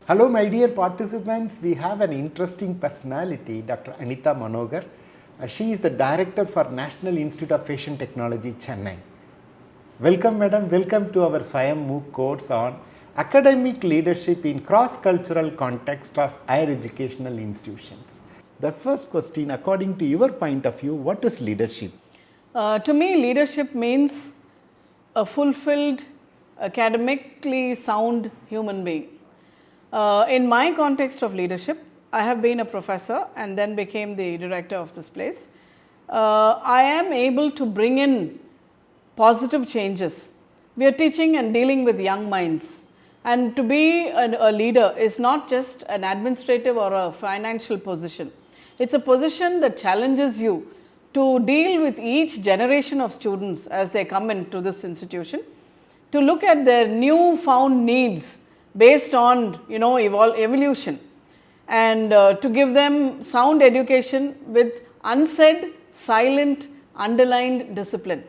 Hello, my dear participants. We have an interesting personality, Dr. Anita Manogar. She is the Director for National Institute of Fashion Technology, Chennai. Welcome, madam. Welcome to our SWAYAM MOOC course on academic leadership in cross-cultural context of higher educational institutions. The first question, according to your point of view, what is leadership? To me, leadership means a fulfilled, academically sound human being. In my context of leadership, I have been a professor and then became the director of this place. I am able to bring in positive changes. We are teaching and dealing with young minds. And to be a leader is not just an administrative or a financial position. It's a position that challenges you to deal with each generation of students as they come into this institution, to look at their newfound needs based on evolution, and to give them sound education with unsaid, silent, underlined discipline.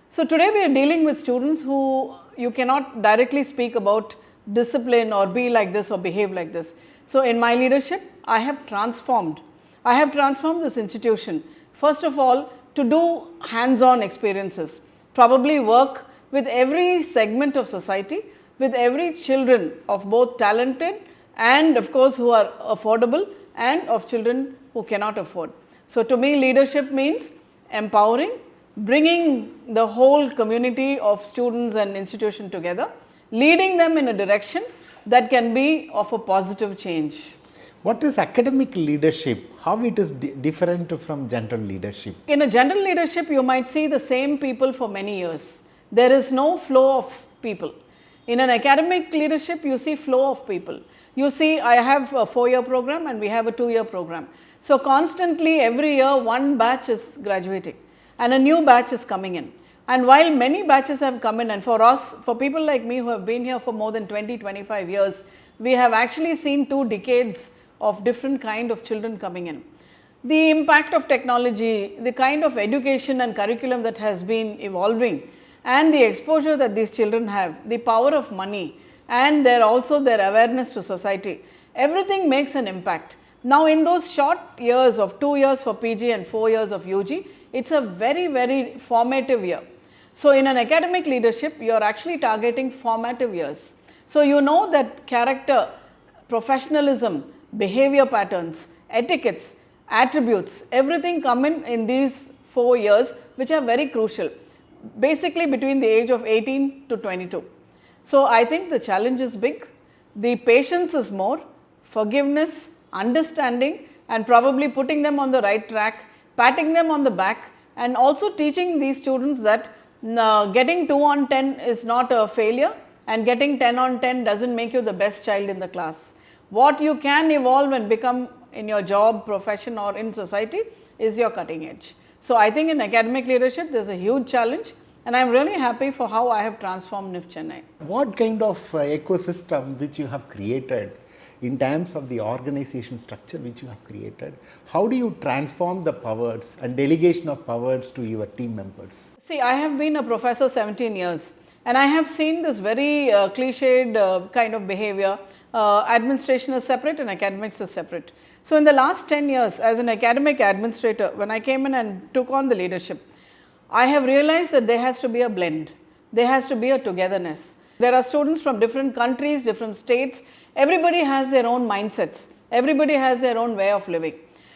So today we are dealing with students who you cannot directly speak about discipline or be like this or behave like this. So in my leadership, I have transformed this institution, first of all, to do hands-on experiences, probably work with every segment of society, with every children of both talented and of course who are affordable, and of children who cannot afford. So to me, leadership means empowering, bringing the whole community of students and institution together, leading them in a direction that can be of a positive change. What is academic leadership? How it is different from general leadership? In a general leadership, you might see the same people for many years. There is no flow of people. In an academic leadership, you see flow of people. You see, I have a 4-year program and we have a 2-year program. So constantly every year one batch is graduating and a new batch is coming in. And while many batches have come in, and for us, for people like me who have been here for more than 20-25 years, we have actually seen 2 decades of different kind of children coming in. The impact of technology, the kind of education and curriculum that has been evolving, and the exposure that these children have, the power of money, and their awareness to society, everything makes an impact. Now in those short years of 2 years for PG and 4 years of UG, it's a very, very formative year. So in an academic leadership, you are actually targeting formative years. So you know that character, professionalism, behavior patterns, etiquettes, attributes, everything come in these 4 years, which are very crucial, basically between the age of 18 to 22. So I think the challenge is big, the patience is more, forgiveness, understanding, and probably putting them on the right track, patting them on the back, and also teaching these students that getting 2 on 10 is not a failure, and getting 10 on 10 doesn't make you the best child in the class. What you can evolve and become in your job, profession, or in society is your cutting edge. So I think in academic leadership, there's a huge challenge, and I'm really happy for how I have transformed NIFT Chennai. What kind of ecosystem which you have created in terms of the organization structure which you have created? How do you transform the powers and delegation of powers to your team members? See, I have been a professor 17 years, and I have seen this very cliched kind of behavior. Administration is separate and academics is separate. So in the last 10 years as an academic administrator, when I came in and took on the leadership, I have realized that there has to be a blend, there has to be a togetherness. There are students from different countries, different states, everybody has their own mindsets, everybody has their own way of living.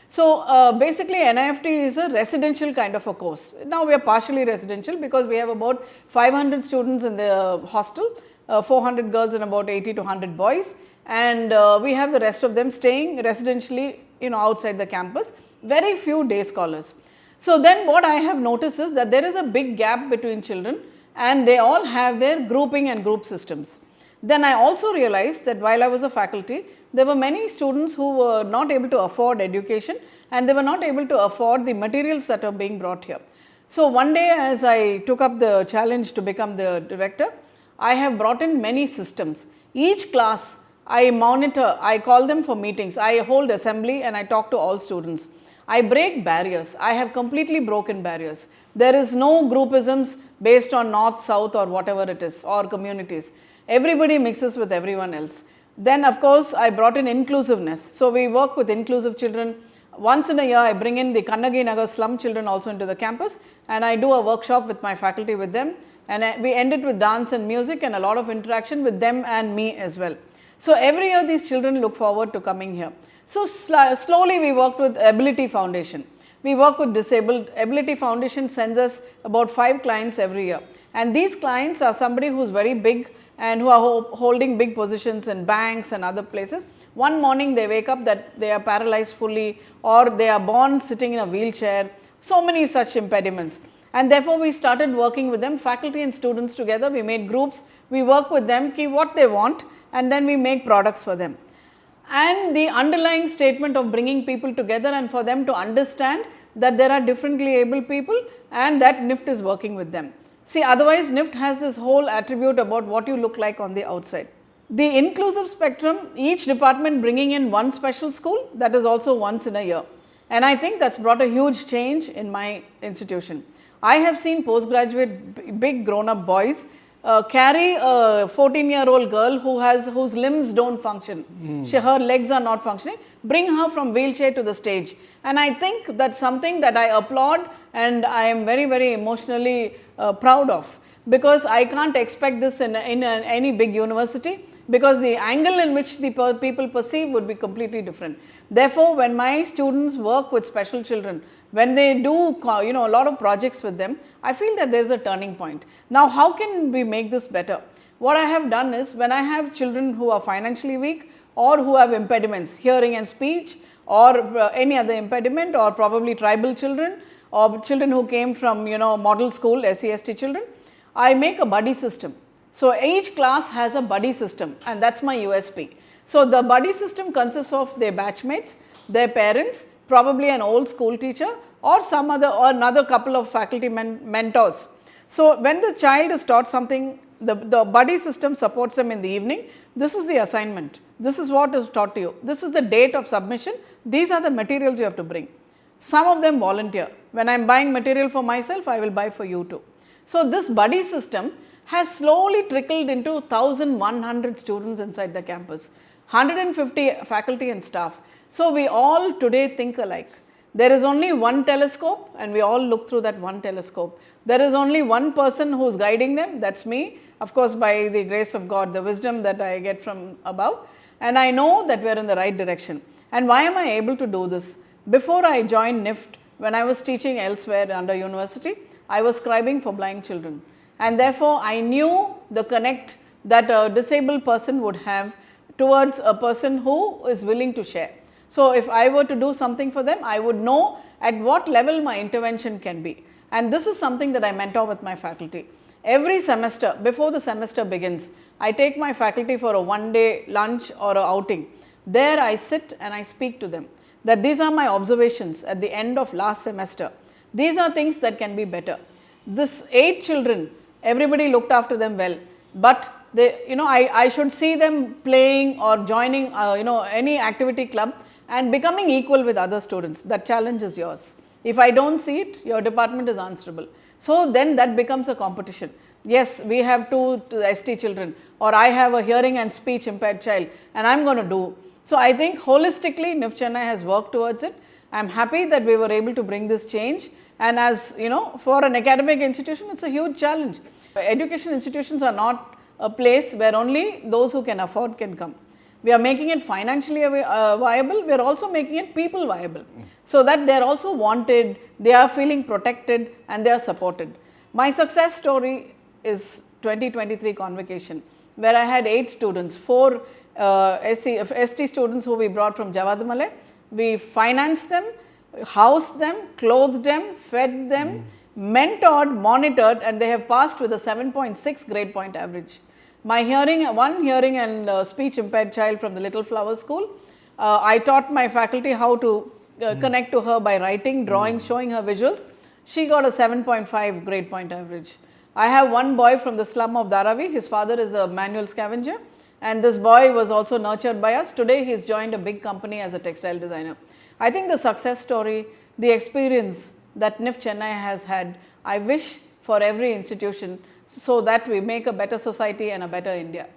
So basically NIFT is a residential kind of a course. Now we are partially residential because we have about 500 students in the hostel, 400 girls and about 80 to 100 boys, and we have the rest of them staying residentially outside the campus, very few day scholars. So then what I have noticed is that there is a big gap between children, and they all have their grouping and group systems. Then I also realized that while I was a faculty, there were many students who were not able to afford education, and they were not able to afford the materials that are being brought here. So one day, as I took up the challenge to become the director, I have brought in many systems. Each class I monitor, I call them for meetings, I hold assembly and I talk to all students. I break barriers, I have completely broken barriers. There is no groupisms based on north, south or whatever it is, or communities. Everybody mixes with everyone else. Then of course I brought in inclusiveness. So we work with inclusive children. Once in a year I bring in the Kannagi Nagar slum children also into the campus, and I do a workshop with my faculty with them, and we end it with dance and music and a lot of interaction with them and me as well. So every year these children look forward to coming here. So slowly we worked with Ability Foundation. We work with disabled. Ability Foundation sends us about 5 clients every year, and these clients are somebody who is very big and who are holding big positions in banks and other places. One morning they wake up that they are paralyzed fully, or they are born sitting in a wheelchair, so many such impediments. And therefore we started working with them, faculty and students together. We made groups, we work with them, keep what they want, and then we make products for them. And the underlying statement of bringing people together and for them to understand that there are differently able people and that NIFT is working with them. See, otherwise NIFT has this whole attribute about what you look like on the outside. The inclusive spectrum, each department bringing in one special school, that is also once in a year. And I think that's brought a huge change in my institution. I have seen postgraduate big grown up boys carry a 14-year-old girl whose limbs don't function. Her legs are not functioning, bring her from wheelchair to the stage. And I think that's something that I applaud and I am very, very emotionally proud of, because I can't expect this in any big university, because the angle in which the people perceive would be completely different. Therefore, when my students work with special children, when they do a lot of projects with them, I feel that there is a turning point. Now, how can we make this better? What I have done is, when I have children who are financially weak or who have impediments, hearing and speech, or any other impediment, or probably tribal children, or children who came from model school, SC/ST children, I make a buddy system. So each class has a buddy system, and that's my USP. So the buddy system consists of their batchmates, their parents, probably an old school teacher, or some other, or another couple of faculty mentors. So when the child is taught something, the buddy system supports them in the evening. This is the assignment. This is what is taught to you. This is the date of submission. These are the materials you have to bring. Some of them volunteer. When I am buying material for myself, I will buy for you too. So this buddy system has slowly trickled into 1,100 students inside the campus, 150 faculty and staff. So we all today think alike. There is only one telescope and we all look through that one telescope. There is only one person who is guiding them, that's me. Of course, by the grace of God, the wisdom that I get from above. And I know that we are in the right direction. And why am I able to do this? Before I joined NIFT, when I was teaching elsewhere under university, I was scribing for blind children. And therefore, I knew the connect that a disabled person would have towards a person who is willing to share. So if I were to do something for them, I would know at what level my intervention can be. And this is something that I mentor with my faculty. Every semester, before the semester begins, I take my faculty for a one-day lunch or an outing. There I sit and I speak to them, that these are my observations at the end of last semester. These are things that can be better. This 8 children, everybody looked after them well, but they, I should see them playing or joining, any activity club and becoming equal with other students. That challenge is yours. If I don't see it, your department is answerable. So then that becomes a competition. Yes, we have 2 ST children, or I have a hearing and speech impaired child, and I'm going to do. So I think holistically, NIFT Chennai has worked towards it. I'm happy that we were able to bring this change. And as for an academic institution, it's a huge challenge. Education institutions are not a place where only those who can afford can come. We are making it financially viable, we are also making it people viable. So that they are also wanted, they are feeling protected and they are supported. My success story is 2023 convocation, where I had 8 students, 4 ST students who we brought from Javadamale. We financed them, housed them, clothed them, fed them, mentored, monitored, and they have passed with a 7.6 grade point average. My one hearing and speech impaired child from the Little Flower School, I taught my faculty how to connect to her by writing, drawing, showing her visuals. She got a 7.5 grade point average. I have one boy from the slum of Dharavi. His father is a manual scavenger, and this boy was also nurtured by us. Today he has joined a big company as a textile designer. I think the success story, the experience that NIFT Chennai has had, I wish for every institution, so that we make a better society and a better India.